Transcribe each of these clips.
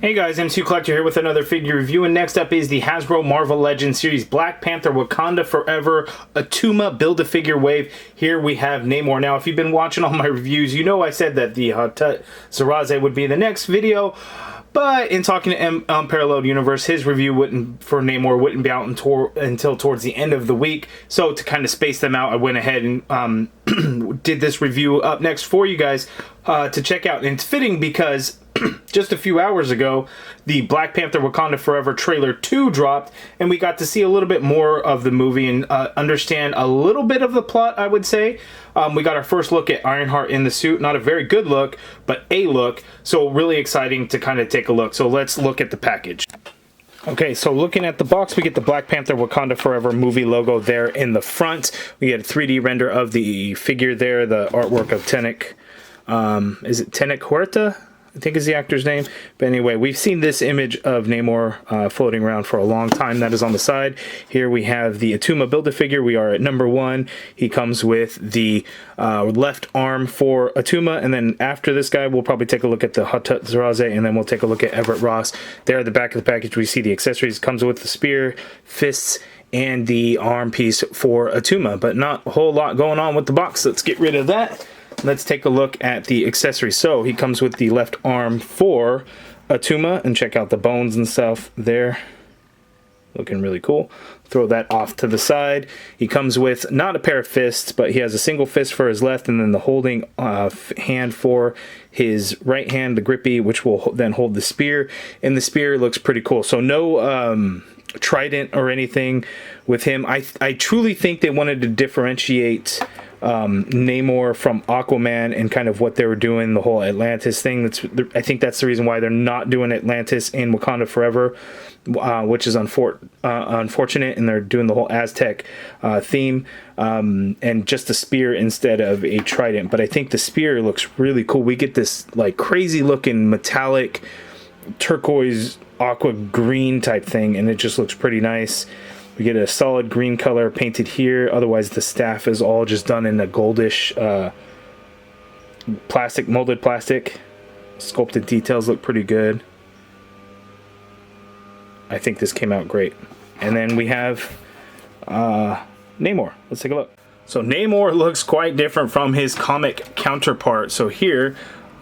Hey guys, MCU Collector here with another figure review, and next up is the Hasbro Marvel Legends series Black Panther Wakanda Forever Attuma Build-A-Figure Wave. Here we have Namor. Now, if you've been watching all my reviews, you know I said that the Zaraze would be the next video, but in talking to Unparalleled Universe, his review for Namor wouldn't be out until towards the end of the week. So to kind of space them out, I went ahead and did this review up next for you guys to check out. And it's fitting because just a few hours ago, the Black Panther Wakanda Forever trailer 2 dropped, and we got to see a little bit more of the movie and understand a little bit of the plot, I would say. We got our first look at Ironheart in the suit. Not a very good look, but a look. So really exciting to kind of take a look. So let's look at the package. Okay, so looking at the box, we get the Black Panther Wakanda Forever movie logo there in the front. We get a 3D render of the figure there, the artwork of Tenek. Is it Tenek Huerta? I think is the actor's name. But anyway, we've seen this image of Namor floating around for a long time. That is on the side. Here we have the Attuma Build-A-Figure. We are at number 1. He comes with the left arm for Attuma. And then after this guy, we'll probably take a look at the Hatut Zaraze, and then we'll take a look at Everett Ross. There at the back of the package, we see the accessories. Comes with the spear, fists, and the arm piece for Attuma. But not a whole lot going on with the box. Let's get rid of that. Let's take a look at the accessories. So he comes with the left arm for Attuma, and check out the bones and stuff there. Looking really cool. Throw that off to the side. He comes with not a pair of fists, but he has a single fist for his left, and then the holding hand for his right hand, the grippy, which will then hold the spear. And the spear looks pretty cool. So no trident or anything with him. I truly think they wanted to differentiate Namor from Aquaman and kind of what they were doing, the whole Atlantis thing. I think that's the reason why they're not doing Atlantis in Wakanda Forever, which is unfortunate, and they're doing the whole Aztec theme, and just a spear instead of a trident. But I think the spear looks really cool. We get this like crazy looking metallic turquoise aqua green type thing, and it just looks pretty nice. We get a solid green color painted here. Otherwise, the staff is all just done in a goldish plastic, molded plastic. Sculpted details look pretty good. I think this came out great. And then we have Namor. Let's take a look. So Namor looks quite different from his comic counterpart. So here,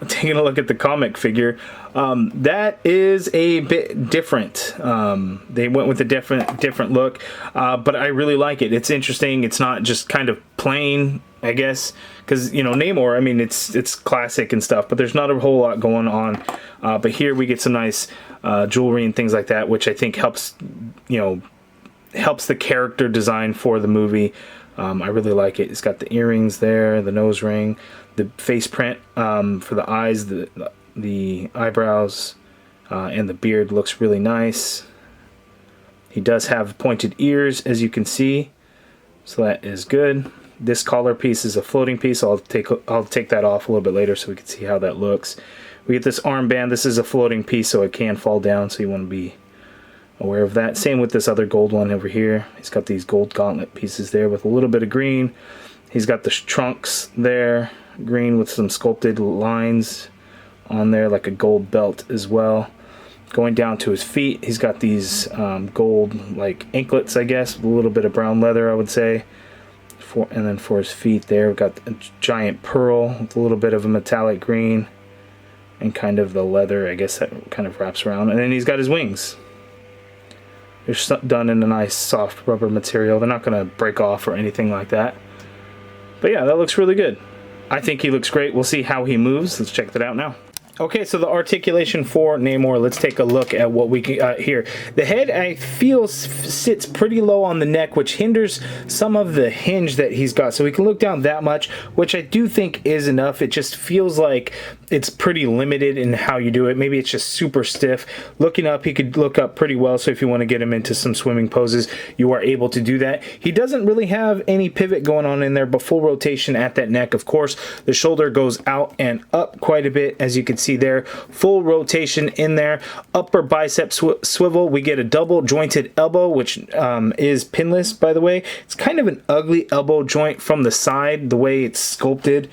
taking a look at the comic figure, that is a bit different. They went with a different look, but I really like it. It's interesting. It's not just kind of plain, I guess, because you know Namor, I mean it's classic and stuff, but there's not a whole lot going on. But here we get some nice jewelry and things like that, which I think helps the character design for the movie. I really like it. It's got the earrings there, the nose ring, the face print for the eyes, the eyebrows, and the beard looks really nice. He does have pointed ears, as you can see, so that is good. This collar piece is a floating piece. I'll take that off a little bit later so we can see how that looks. We get this armband. This is a floating piece, so it can fall down, so you want to be aware of that. Same with this other gold one over here. He's got these gold gauntlet pieces there with a little bit of green. He's got the trunks there, green with some sculpted lines on there, like a gold belt as well. Going down to his feet, he's got these gold like anklets, I guess, with a little bit of brown leather, I would say. And then for his feet there, we've got a giant pearl with a little bit of a metallic green and kind of the leather, I guess, that kind of wraps around. And then he's got his wings. They're done in a nice soft rubber material. They're not going to break off or anything like that. But yeah, that looks really good. I think he looks great. We'll see how he moves. Let's check that out now. Okay, so the articulation for Namor, let's take a look at what we got here. The head, I feel, sits pretty low on the neck, which hinders some of the hinge that he's got. So we can look down that much, which I do think is enough. It just feels like it's pretty limited in how you do it. Maybe it's just super stiff. Looking up, he could look up pretty well, so if you want to get him into some swimming poses, you are able to do that. He doesn't really have any pivot going on in there, but full rotation at that neck. Of course, the shoulder goes out and up quite a bit, as you can see there. Full rotation in there. Upper bicep swivel. We get a double jointed elbow, which is pinless, by the way. It's kind of an ugly elbow joint from the side, the way it's sculpted.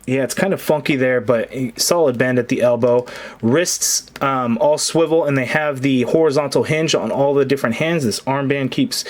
Yeah, it's kind of funky there, but a solid bend at the elbow. Wrists all swivel, and they have the horizontal hinge on all the different hands. This armband keeps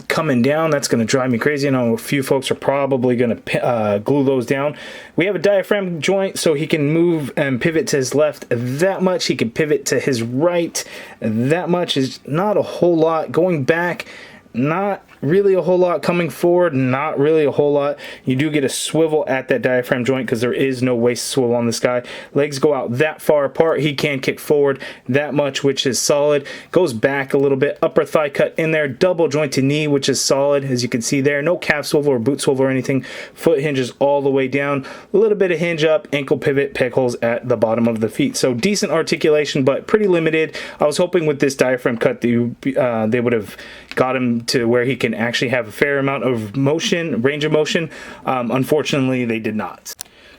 coming down. That's going to drive me crazy. I know a few folks are probably going to glue those down. We have a diaphragm joint, so he can move and pivot to his left that much. He can pivot to his right that much. Is not a whole lot. Going back, not really a whole lot. Coming forward, not really a whole lot. You do get a swivel at that diaphragm joint because there is no waist swivel on this guy. Legs go out that far apart. He can kick forward that much, which is solid. Goes back a little bit. Upper thigh cut in there. Double jointed knee, which is solid, as you can see there. No calf swivel or boot swivel or anything. Foot hinges all the way down. A little bit of hinge up. Ankle pivot. Peg holes at the bottom of the feet. So decent articulation, but pretty limited. I was hoping with this diaphragm cut they would have got him to where he can actually have a fair amount of motion, range of motion. Unfortunately, they did not.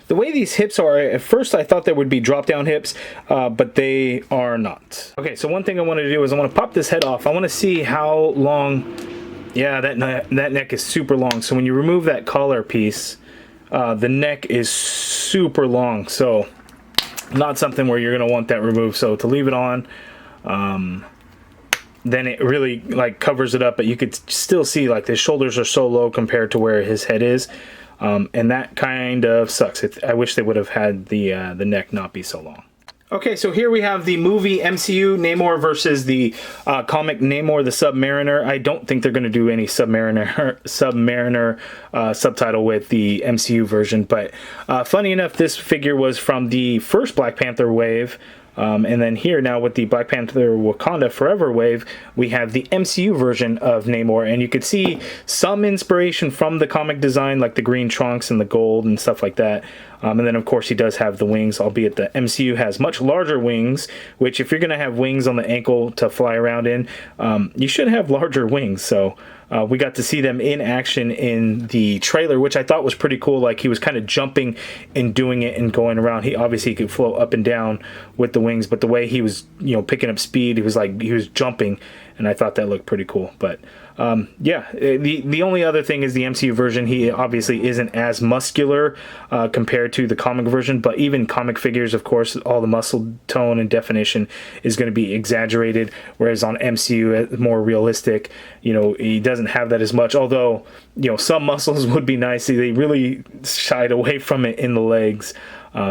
The way these hips are, at first I thought there would be drop down hips, but they are not. Okay, so one thing I want to do is I want to pop this head off. I want to see how long, yeah, that neck is super long. So when you remove that collar piece, the neck is super long. So not something where you're going to want that removed. So to leave it on, then it really like covers it up, but you could still see like his shoulders are so low compared to where his head is, and that kind of sucks. I wish they would have had the neck not be so long. Okay, so here we have the movie MCU Namor versus the comic Namor the Submariner. I don't think they're going to do any Submariner subtitle with the MCU version, but funny enough, this figure was from the first Black Panther wave. And then here now with the Black Panther Wakanda Forever wave, we have the MCU version of Namor, and you could see some inspiration from the comic design, like the green trunks and the gold and stuff like that. And then of course he does have the wings, albeit the MCU has much larger wings, which if you're going to have wings on the ankle to fly around in, you should have larger wings. So we got to see them in action in the trailer, which I thought was pretty cool. Like he was kind of jumping and doing it and going around. He obviously could float up and down with the wings, but the way he was, picking up speed, he was jumping, and I thought that looked pretty cool. But yeah, the only other thing is the MCU version. He obviously isn't as muscular compared to the comic version, but even comic figures, of course, all the muscle tone and definition is going to be exaggerated, whereas on MCU, it's more realistic. He doesn't have that as much, although, some muscles would be nice. They really shied away from it in the legs.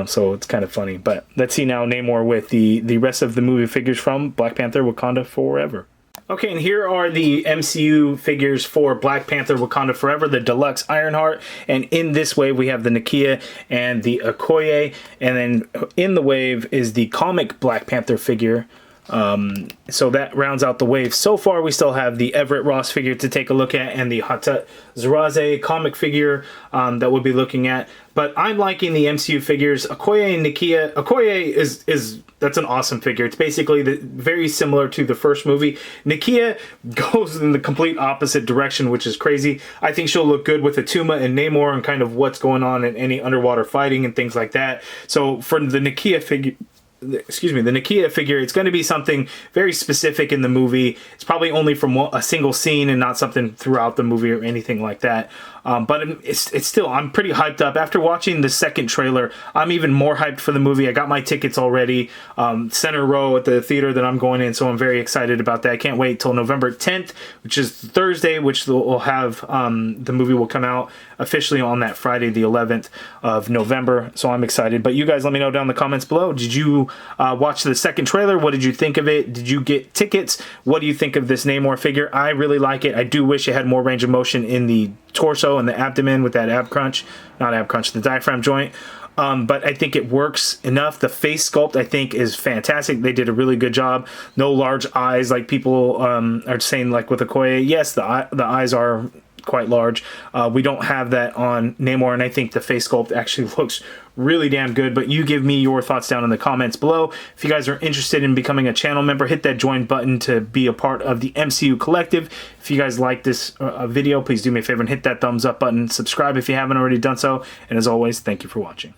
So it's kind of funny. But let's see now Namor with the rest of the movie figures from Black Panther Wakanda Forever. Okay, and here are the MCU figures for Black Panther Wakanda Forever, the Deluxe Ironheart. And in this wave, we have the Nakia and the Okoye. And then in the wave is the comic Black Panther figure. So that rounds out the wave. So far, we still have the Everett Ross figure to take a look at and the Hata Zraze comic figure that we'll be looking at. But I'm liking the MCU figures. Okoye and Nakia. Okoye that's an awesome figure. It's basically very similar to the first movie. Nakia goes in the complete opposite direction, which is crazy. I think she'll look good with Attuma and Namor and kind of what's going on in any underwater fighting and things like that. So for the Nakia figure, it's going to be something very specific in the movie. It's probably only from a single scene and not something throughout the movie or anything like that. But it's still, I'm pretty hyped up. After watching the second trailer, I'm even more hyped for the movie. I got my tickets already, center row at the theater that I'm going in, so I'm very excited about that. I can't wait till November 10th, which is Thursday, which will have, the movie will come out officially on that Friday, the 11th of November, so I'm excited. But you guys let me know down in the comments below. Did you watch the second trailer? What did you think of it? Did you get tickets? What do you think of this Namor figure? I really like it. I do wish it had more range of motion in the torso and the abdomen with that the diaphragm joint. But I think it works enough. The face sculpt, I think, is fantastic. They did a really good job. No large eyes like people are saying, like with Okoye. Yes, the eyes are quite large. We don't have that on Namor, and I think the face sculpt actually looks really damn good. But you give me your thoughts down in the comments below. If you guys are interested in becoming a channel member, hit that join button to be a part of the MCU collective. If you guys like this video, please do me a favor and hit that thumbs up button. Subscribe if you haven't already done so. And as always, thank you for watching.